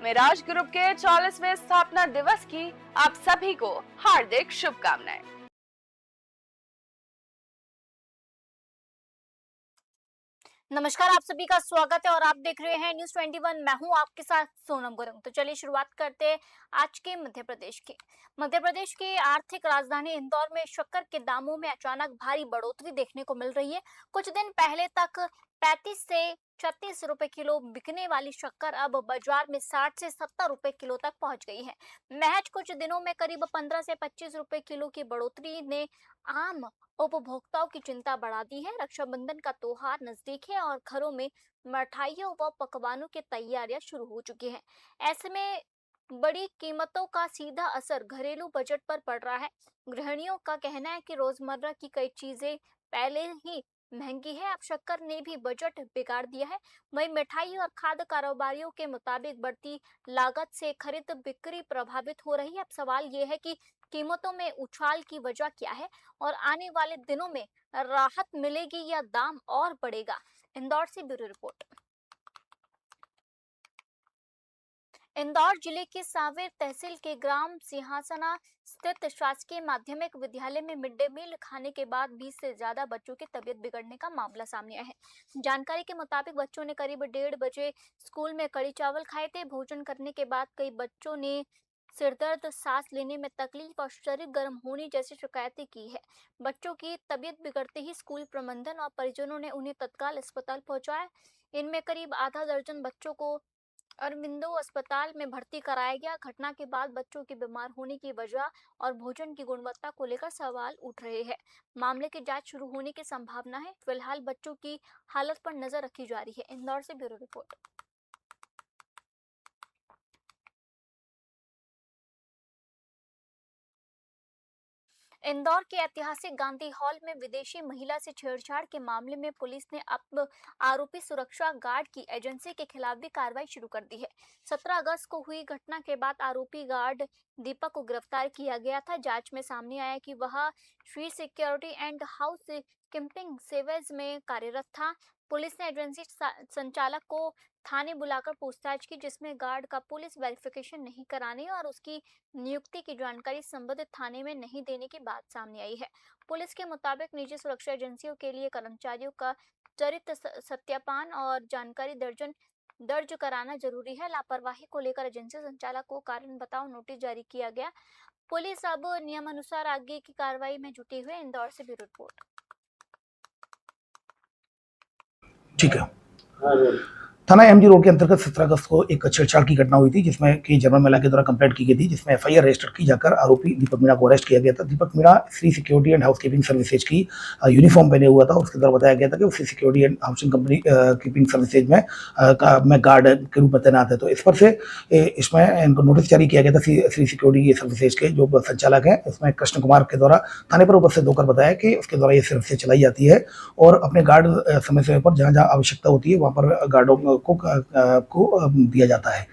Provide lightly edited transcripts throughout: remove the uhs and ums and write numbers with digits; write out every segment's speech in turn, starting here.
Miraj group के 40वें स्थापना दिवस की आप सभी को हार्दिक शुभकामनाएं। नमस्कार, आप सभी का स्वागत है और आप देख रहे हैं न्यूज़ 21। मैं हूं आपके साथ सोनम गुरंग। तो चलिए शुरुआत करते हैं आज के मध्य प्रदेश की। मध्य प्रदेश की आर्थिक राजधानी इंदौर में शक्कर के दामों में अचानक भारी बढ़ोतरी देखने को मिल रही है। कुछ दिन पहले तक 35 से 36 रुपए किलो बिकने वाली शक्कर अब बाजार में 60 से 70 रुपए किलो तक पहुंच गई है। महज कुछ दिनों में करीब 15 से 25 रुपए किलो की बढ़ोतरी ने आम उपभोक्ताओं की चिंता बढ़ा दी है। रक्षाबंधन का त्योहार नजदीक है और घरों में मिठाइयों व पकवानों की तैयारियां शुरू हो चुकी हैं। ऐसे में बड़ी कीमतों का सीधा असर घरेलू बजट पर पड़ रहा है। गृहिणियों का कहना है कि रोजमर्रा की कई चीजें पहले ही महंगी है, अब शक्कर ने भी बजट बिगाड़ दिया है। वहीं मिठाई और खाद्य कारोबारियों के मुताबिक बढ़ती लागत से खरीद बिक्री प्रभावित हो रही है। अब सवाल ये है कि कीमतों में उछाल की वजह क्या है और आने वाले दिनों में राहत मिलेगी या दाम और बढ़ेगा। इंदौर से ब्यूरो रिपोर्ट। इंदौर जिले के सांवेर तहसील के ग्राम सिंहासना स्थित शासकीय माध्यमिक विद्यालय में मिड डे मील खाने के बाद 20 से ज्यादा बच्चों की तबीयत बिगड़ने का मामला सामने आया है। जानकारी के मुताबिक बच्चों ने करीब 1:30 बजे स्कूल में कड़ी चावल खाए थे। भोजन करने के बाद कई बच्चों ने सिरदर्द, सांस लेने में तकलीफ और शरीर गर्म होने जैसी शिकायतें की है। बच्चों की तबीयत बिगड़ते ही स्कूल प्रबंधन और परिजनों ने उन्हें तत्काल अस्पताल पहुंचाया। इनमें करीब आधा दर्जन बच्चों को अरबिंदो अस्पताल में भर्ती कराया गया। घटना के बाद बच्चों के बीमार होने की वजह और भोजन की गुणवत्ता को लेकर सवाल उठ रहे हैं। मामले की जांच शुरू होने की संभावना है। फिलहाल बच्चों की हालत पर नजर रखी जा रही है। इंदौर से ब्यूरो रिपोर्ट। इंदौर के ऐतिहासिक गांधी हॉल में विदेशी महिला से छेड़छाड़ के मामले में पुलिस ने अब आरोपी सुरक्षा गार्ड की एजेंसी के खिलाफ भी कार्रवाई शुरू कर दी है। 17 अगस्त को हुई घटना के बाद आरोपी गार्ड दीपक को गिरफ्तार किया गया था। जांच में सामने आया कि वह Shri security and housekeeping सेवेज में कार्यरत था। पुलिस ने एजेंसी संचालक को थाने बुलाकर पूछताछ की, जिसमें गार्ड का पुलिस वेरिफिकेशन नहीं कराने और उसकी नियुक्ति की जानकारी संबंधित थाने में नहीं देने की बात सामने आई है। पुलिस के मुताबिक निजी सुरक्षा एजेंसियों के लिए कर्मचारियों का चरित्र सत्यापन और जानकारी दर्ज कराना जरूरी है। लापरवाही को लेकर एजेंसी संचालक को कारण बताओ नोटिस जारी किया गया। पुलिस अब नियमानुसार आगे की कार्रवाई में जुटी हुई है। इंदौर से ब्यूरो रिपोर्ट। ठीक है। थाना एमजी रोड के अंतर्गत 17 अगस्त को एक छेड़छाड़ की घटना हुई थी, जिसमें कि जनरल महिला के द्वारा कंप्लेंट की गई थी, जिसमें एफआईआर रजिस्टर की जाकर आरोपी दीपक मीणा को अरेस्ट किया गया था। Deepak Meena Shri security and housekeeping services की यूनिफॉर्म पहने हुआ था। उसके द्वारा बताया गया था कि वो Shri security and housing company keeping services में गार्ड के रूप में तैनात है। तो इस पर से इसमें इनको नोटिस जारी किया गया था। श्री सिक्योरिटी सर्विसेज के जो संचालक हैं, इसमें कृष्ण कुमार के द्वारा थाने पर उपस्थित होकर बताया कि उसके द्वारा ये सर्विसेज चलाई जाती है और अपने गार्ड समय समय पर जहाँ जहाँ आवश्यकता होती है वहाँ पर गार्डों को दिया जाता है।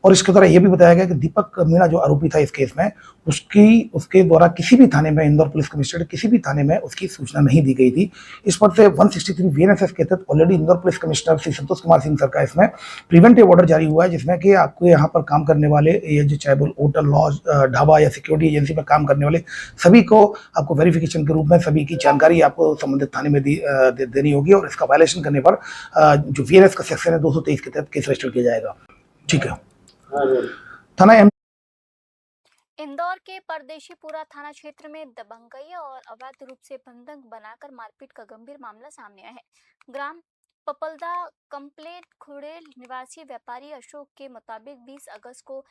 और इसके द्वारा ये भी बताया गया कि दीपक मीणा जो आरोपी था इस केस में, उसके द्वारा किसी भी थाने में, इंदौर पुलिस कमिश्नरेट किसी भी थाने में उसकी सूचना नहीं दी गई थी। इस पर से 163 वीएनएसएस के तहत already Indore police commissioner Shri Santosh Kumar Singh sir का इसमें प्रिवेंटिव ऑर्डर जारी हुआ है, जिसमें कि आपको यहाँ पर काम करने वाले, ये जो चाहे वो होटल, लॉज, ढाबा या सिक्योरिटी एजेंसी में काम करने वाले सभी को आपको वेरिफिकेशन के रूप में सभी की जानकारी आपको संबंधित थाने में देनी होगी और इसका वायलेशन करने पर जो वीएनएस का सेक्शन है 223 के तहत केस रजिस्टर किया जाएगा। ठीक है। थाना इंदौर के परदेशीपुरा थाना क्षेत्र में दबंगई और अवैध रूप से बंधक बनाकर मारपीट का गंभीर मामला सामने आया है। ग्राम पपलदा कंप्लेंट खुड़ेल निवासी व्यापारी अशोक के मुताबिक 20 अगस्त को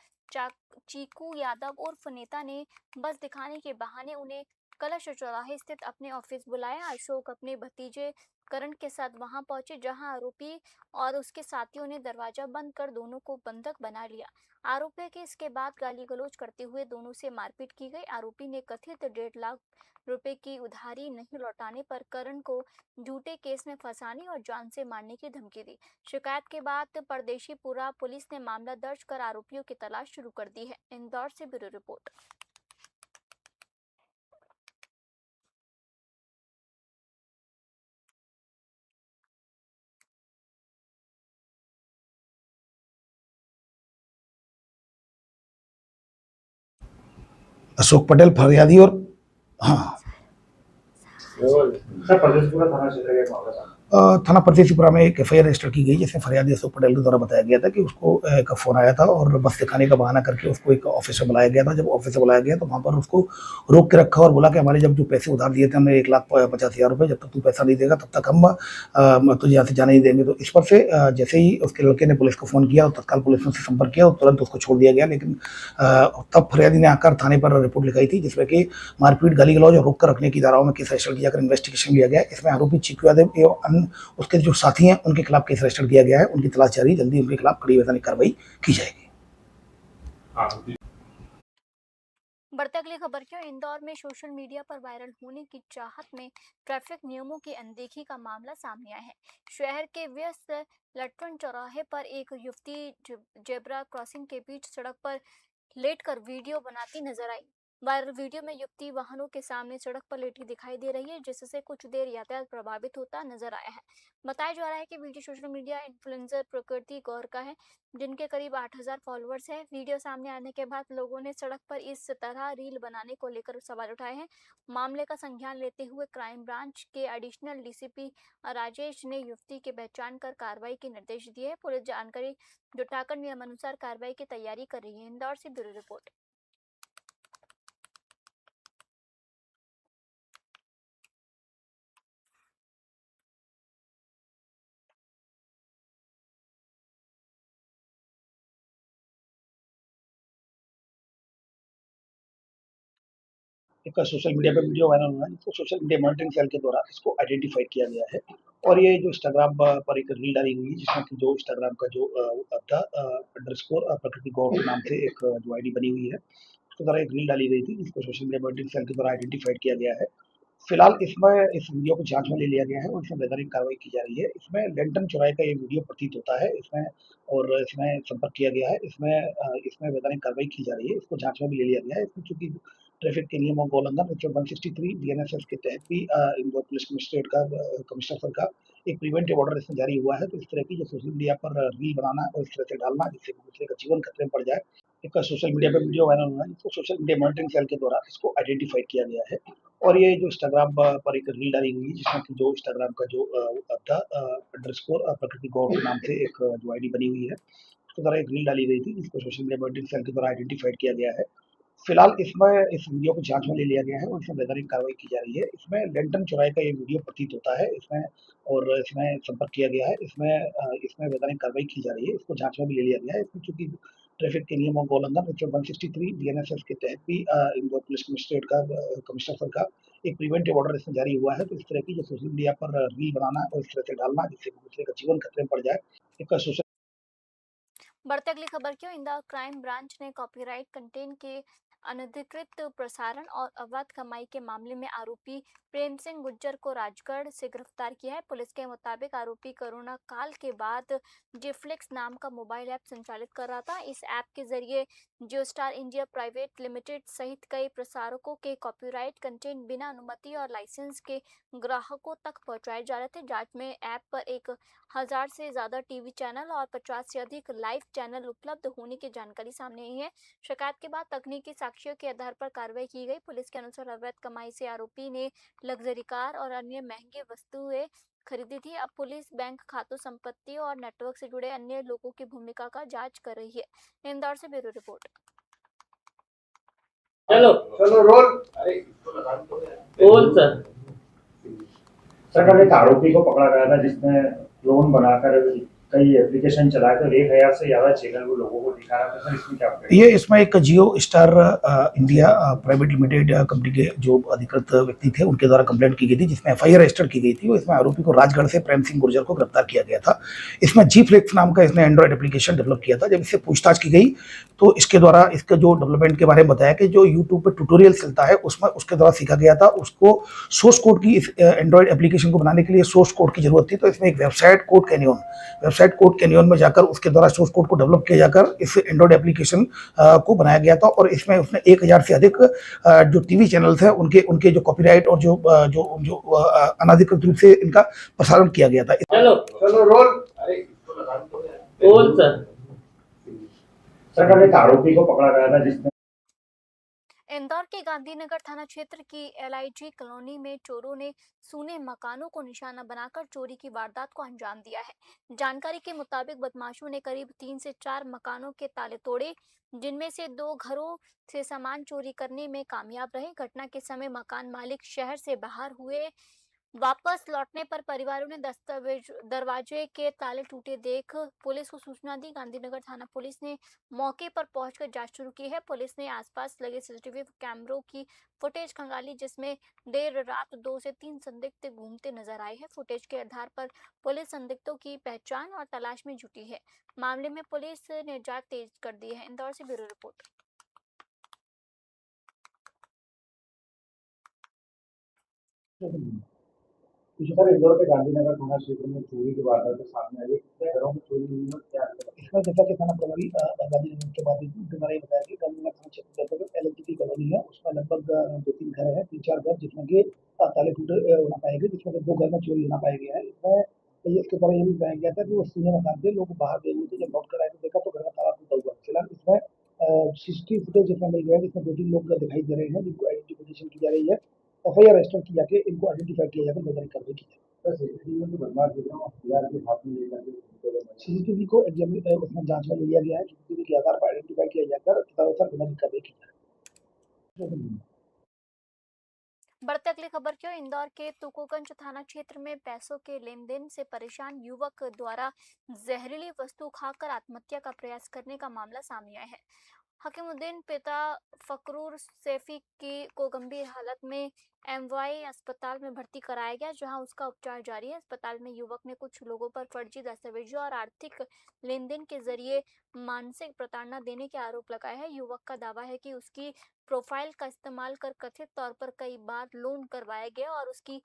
चीकू यादव उर्फ नेता ने बस दिखाने के बहाने उन्हें कलश चौराहे स्थित अपने ऑफिस बुलाया। अशोक अपने भतीजे करण के साथ वहां पहुंचे, जहां आरोपी और उसके साथियों ने दरवाजा बंद कर दोनों को बंधक बना लिया। आरोपी है कि इसके बाद गाली गलौज करते हुए दोनों से मारपीट की गई। आरोपी ने कथित 1.5 लाख रुपए की उधारी नहीं लौटाने पर करण को झूठे केस में फंसाने और जान से मारने की धमकी दी। शिकायत के बाद परदेशीपुरा पुलिस ने मामला दर्ज कर आरोपियों की तलाश शुरू कर दी है। इंदौर से ब्यूरो रिपोर्ट। अशोक पटेल फरियादी और हाँ सर परदेशपुरा थाना क्षेत्र का मामला था। थाना परदेशीपुरा में एक एफआईआर रजिस्टर की गई, जिसमें फरियादी अशोक पटेल के द्वारा बताया गया था कि उसको एक फ़ोन आया था और बस दिखाने का बहाना करके उसको एक ऑफिस में बुलाया गया था। जब ऑफिस में बुलाया गया तो वहाँ पर उसको रोक के रखा और बोला कि हमारे जब जो पैसे उधार दिए थे हमने 1,50,000 रुपये, जब तक तू पैसा नहीं देगा तब तक हम तुझे यहाँ से जाने नहीं देंगे। तो इस पर से जैसे ही उसके लड़के ने पुलिस को फ़ोन किया और तत्काल पुलिस ने उससे संपर्क किया और तुरंत उसको छोड़ दिया गया। लेकिन तब फरियादी ने आकर थाने पर रिपोर्ट लिखाई थी, जिसमें कि मारपीट, गाली गलौज और रोक कर रखने की धाराओं में केस रजिस्टर किया कर इन्वेस्टिगेशन लिया गया। इसमें आरोपी चीकू यादव एवं उसके जो साथी हैं उनके खिलाफ केस रजिस्टर किया गया है। उनकी तलाश जारी, जल्दी उनके खिलाफ कड़ी वैधानिक कार्रवाई की जाएगी। बढ़ते अगली खबर क्यों इंदौर में सोशल मीडिया पर वायरल होने की चाहत में ट्रैफिक नियमों की अनदेखी का मामला सामने आया है। शहर के व्यस्त लट्टन चौराहे पर एक युवती जेब्रा क्रॉसिंग के बीच सड़क पर लेटकर वीडियो बनाती नजर आई। वायरल वीडियो में युवती वाहनों के सामने सड़क पर लेटी दिखाई दे रही है, जिससे कुछ देर यातायात प्रभावित होता नजर आया है। बताया जा रहा है कि वीडियो सोशल मीडिया इन्फ्लुएंसर प्रकृति गौर का है, जिनके करीब 8,000 फॉलोअर्स हैं। वीडियो सामने आने के बाद लोगों ने सड़क पर इस तरह रील बनाने को लेकर सवाल उठाए हैं। मामले का संज्ञान लेते हुए क्राइम ब्रांच के एडिशनल डीसीपी राजेश ने युवती की पहचान कर कार्रवाई के निर्देश दिए हैं। पुलिस जानकारी जुटाकर नियमानुसार कार्रवाई की तैयारी कर रही है। इंदौर से ब्यूरो रिपोर्ट। एक सोशल मीडिया पे वीडियो वायरल हुआ है, जिसको सोशल मीडिया मॉनिटरिंग सेल के द्वारा इसको आइडेंटिफाई किया गया है। और ये जो इंस्टाग्राम पर एक रील डाली हुई है, जिसमें कि जो इंस्टाग्राम का जो था अंडरस्कोर प्रकृति गौर के नाम से एक जो आईडी बनी हुई है, उसके द्वारा एक रील डाली गई थी, जिसको सोशल मीडिया मॉनिटरिंग सेल के द्वारा आइडेंटिफाइड किया गया है। फिलहाल इसमें इस वीडियो को जांच में ले लिया गया है और इसमें वैधानिक कार्रवाई की जा रही है। इसमें लैंटन चौराहे का ये वीडियो प्रतीत होता है इसमें, और इसमें संपर्क किया गया है। इसमें वैधानिक कार्रवाई की जा रही है। इसको जांच में भी ले लिया गया है। इसमें चूंकि ट्रैफिक के नियमों का उल्लंघन 163 बीएनएसएस के तहत भी इंदौर पुलिस कमिश्नरेट का कमिश्नर सर का एक प्रिवेंटिव ऑर्डर इसमें जारी हुआ है। तो इस तरह की जो सोशल मीडिया पर रील बनाना और इस तरह से डालना जिससे दूसरे का जीवन खतरे में पड़ जाए, एक सोशल मीडिया पे वीडियो वायरल हुआ है, जिसको सोशल मीडिया मॉनिटरिंग सेल के द्वारा इसको आइडेंटिफाई किया गया है। और ये जो इंस्टाग्राम पर एक रील डाली हुई है, जिसमें कि जो इंस्टाग्राम का जो था अंडरस्कोर प्रकृति गौर के नाम से एक जो आईडी बनी हुई है, उसके द्वारा एक रील डाली गई थी, जिसको सोशल मीडिया मॉनिटरिंग सेल के द्वारा आइडेंटिफाइड किया गया है। फिलहाल इसमें इस वीडियो को जांच में ले लिया गया है और इसमें वैधानिक कार्रवाई की जा रही है। इसमें लैंटन चौराहे का ये वीडियो प्रतीत होता है इसमें, और इसमें संपर्क किया गया है। इसमें वैधानिक कार्रवाई की जा रही है। इसको जांच में भी ले लिया गया है। इसमें चूंकि ट्रैफिक के नियमों का उल्लंघन 163 बीएनएसएस के तहत भी इंदौर पुलिस कमिश्नरेट का कमिश्नर सर का एक प्रिवेंटिव ऑर्डर इसमें जारी हुआ है। तो इस तरह की जो सोशल मीडिया पर रील बनाना और इस तरह से डालना जिससे दूसरे का जीवन खतरे में पड़ जाए, एक सोशल। बढ़ते अगली खबर क्यों इंदौर क्राइम ब्रांच ने कॉपीराइट कंटेंट के अनधिकृत प्रसारण और अवैध कमाई के मामले में आरोपी प्रेम सिंह गुज्जर को राजगढ़ से गिरफ्तार किया है। पुलिस के मुताबिक आरोपी कोरोना काल के बाद जिफ्लिक्स नाम का मोबाइल ऐप संचालित कर रहा था। इस ऐप के जरिए जियो स्टार इंडिया प्राइवेट लिमिटेड सहित कई प्रसारकों के कॉपीराइट कंटेंट बिना अनुमति और लाइसेंस के ग्राहकों तक पहुंचाए जा रहे थे। जांच में ऐप पर 1,000 से ज्यादा टीवी चैनल और 50 से अधिक लाइव चैनल उपलब्ध होने की जानकारी सामने आई है। शिकायत के बाद तकनीकी साक्ष्यों के आधार पर कार्रवाई की गई। पुलिस के अनुसार अवैध कमाई से आरोपी ने लग्जरी कार और अन्य महंगी वस्तुएं खरीदी थी। अब पुलिस बैंक खातों, संपत्ति और नेटवर्क से जुड़े अन्य लोगों की भूमिका का जांच कर रही है। इंदौर से ब्यूरो रिपोर्ट। चलो चलो रोल। रोल सर एक आरोपी को पकड़ा गया था जिसने लोन बनाकर कई एप्लीकेशन चलाए थे, 1,000 से ज्यादा चैनल वो लोगों को दिखा रहा था। सर इसमें क्या अपडेट? ये इसमें एक Jio star India private limited company के जो अधिकृत व्यक्ति थे उनके द्वारा कंप्लेंट की गई थी, जिसमें एफआईआर रजिस्टर की गई थी। और इसमें आरोपी को राजगढ़ से प्रेम सिंह गुर्जर को गिरफ्तार किया गया था। इसमें जी फ्लेक्स नाम का इसने एंड्रॉइड एप्लीकेशन डेवलप किया था। जब इससे पूछताछ की गई तो इसके द्वारा इसके जो डेवलपमेंट के बारे में बताया कि जो यूट्यूब पर ट्यूटोरियल चलता है उसमें उसके द्वारा सीखा गया था। उसको सोर्स कोड की इस एंड्रॉइड एप्लीकेशन को बनाने के लिए सोर्स कोड की जरूरत थी। तो इसमें एक वेबसाइट कोड कैनियन में जाकर उसके द्वारा सोर्स कोड को डेवलप किया जाकर इस एंड्रॉइड एप्लीकेशन को बनाया गया था। और इसमें उसने 1,000 से अधिक जो टीवी चैनल्स हैं उनके जो कॉपीराइट और जो अनाधिकृत रूप से इनका प्रसारण किया गया था। चलो चलो रोल। सर एक आरोपी को पकड़ा गया था जिसने इंदौर के गांधीनगर थाना क्षेत्र की LIG कॉलोनी में चोरों ने सूने मकानों को निशाना बनाकर चोरी की वारदात को अंजाम दिया है। जानकारी के मुताबिक बदमाशों ने करीब 3 से 4 मकानों के ताले तोड़े, जिनमें से 2 घरों से सामान चोरी करने में कामयाब रहे। घटना के समय मकान मालिक शहर से बाहर हुए। वापस लौटने पर परिवारों ने दरवाजे के ताले टूटे देख पुलिस को सूचना दी। गांधीनगर थाना पुलिस ने मौके पर पहुंचकर जांच शुरू की है। पुलिस ने आसपास लगे CCTV कैमरों की फुटेज खंगाली, जिसमें देर रात 2 से 3 संदिग्ध घूमते नजर आए हैं। फुटेज के आधार पर पुलिस संदिग्धों की पहचान और तलाश में जुटी है। मामले में पुलिस ने जांच तेज कर दी है। इंदौर से ब्यूरो रिपोर्ट। सर, इंदौर के गांधीनगर थाना क्षेत्र में चोरी की वारदात सामने आई है। कितने घरों में चोरी हुई है, क्या है? इसमें जैसा कि थाना प्रभारी गांधीनगर के बाद हमारा ये बताया कि गांधीनगर थाना क्षेत्र के अंतर्गत LIG की कॉलोनी है, उसमें लगभग 2-3 घर है, 3-4 घर, जिसमें कि ताले टूटे होना पाए गए, जिसमें 2 घर में चोरी होना पाया गया है। इसमें इसके द्वारा ये भी बताया गया था कि वो सूने मकान थे, लोग बाहर गए हुए थे, जब लौट कर आए तो देखा तो घर का ताला टूटा हुआ। फिलहाल इसमें CCTV फुटेज जिसमें मिल गया है, जिसमें 2-3 लोग दिखाई दे रहे हैं, जिनको आइडेंटिफिकेशन की जा रही है। FIR रजिस्टर की जाके इनको आइडेंटिफाई किया जाकर वैज्ञानिक कार्रवाई की जाए। CCTV में जो बदमाश दिख रहा हूँ, हथियार के हाथ में लेकर CCTV को उसमें जांच में ले लिया गया है। CCTV के आधार पर आइडेंटिफाई किया जाकर तदनुसार वैज्ञानिक कार्रवाई की जाए। बढ़ते अगली खबर की ओर। इंदौर के तुकोगंज थाना क्षेत्र में पैसों के लेन देन से परेशान युवक द्वारा जहरीली वस्तु खाकर आत्महत्या का प्रयास करने का मामला सामने आया है। हकीमुद्दीन पिता फकरूर सैफी को गंभीर हालत में MY अस्पताल में भर्ती कराया गया, जहां उसका उपचार जारी है। अस्पताल में युवक ने कुछ लोगों पर फर्जी दस्तावेजों और आर्थिक लेन देन के जरिए मानसिक प्रताड़ना देने के आरोप लगाए हैं। युवक का दावा है कि उसकी प्रोफाइल का इस्तेमाल कर कथित तौर पर कई बार लोन करवाया गया और उसकी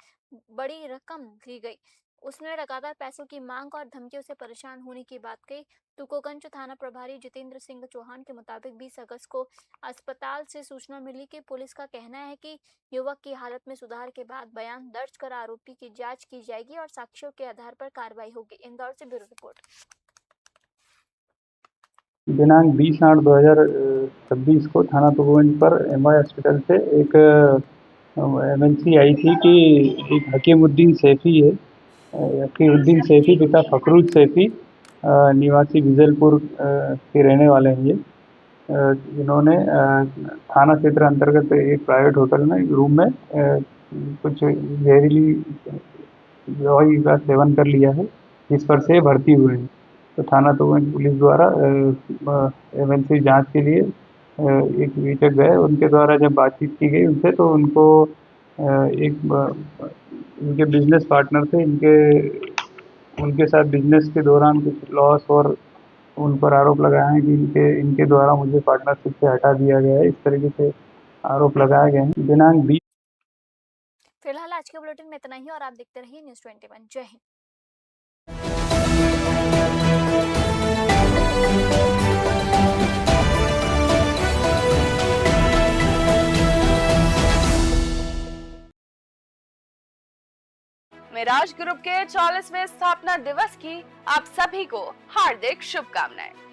बड़ी रकम ली गई। उसने लगातार पैसों की मांग और धमकियों से परेशान होने की बात कही। तुकोगंज थाना प्रभारी जितेंद्र सिंह चौहान के मुताबिक 20 अगस्त को अस्पताल से सूचना मिली कि पुलिस का कहना है कि युवक की हालत में सुधार के बाद बयान दर्ज कर आरोपी की जांच की जाएगी और साक्ष्यों के आधार पर कार्रवाई होगी। इंदौर से ब्यूरो रिपोर्ट। दिनांक 20/8/2026 को थाना तुकोगंज पर MY हॉस्पिटल से एक MNC आई थी कि एक हकीमुद्दीन सैफी है, हकीमुद्दीन सैफी पिता फकरूल सैफी, निवासी बिजलपुर के रहने वाले हैं। ये इन्होंने थाना क्षेत्र अंतर्गत एक प्राइवेट होटल में रूम में कुछ जहरीली दवाई का सेवन कर लिया है, जिस पर से भर्ती हुए हैं। तो थाना तुकोगंज पुलिस द्वारा MNC जांच के लिए एक विवेचक गए। उनके द्वारा जब बातचीत की गई उनसे, तो उनको इनके बिजनेस पार्टनर थे, उनके साथ बिजनेस के दौरान कुछ लॉस और उन पर आरोप लगाए हैं कि इनके द्वारा मुझे पार्टनरशिप से हटा दिया गया है। इस तरीके से आरोप लगाए गए हैं। दिनांक 20। फिलहाल आज के बुलेटिन में इतना ही और आप देखते रहिए News 21। जय हिंद। मिराज ग्रुप के 40वें स्थापना दिवस की आप सभी को हार्दिक शुभकामनाएं।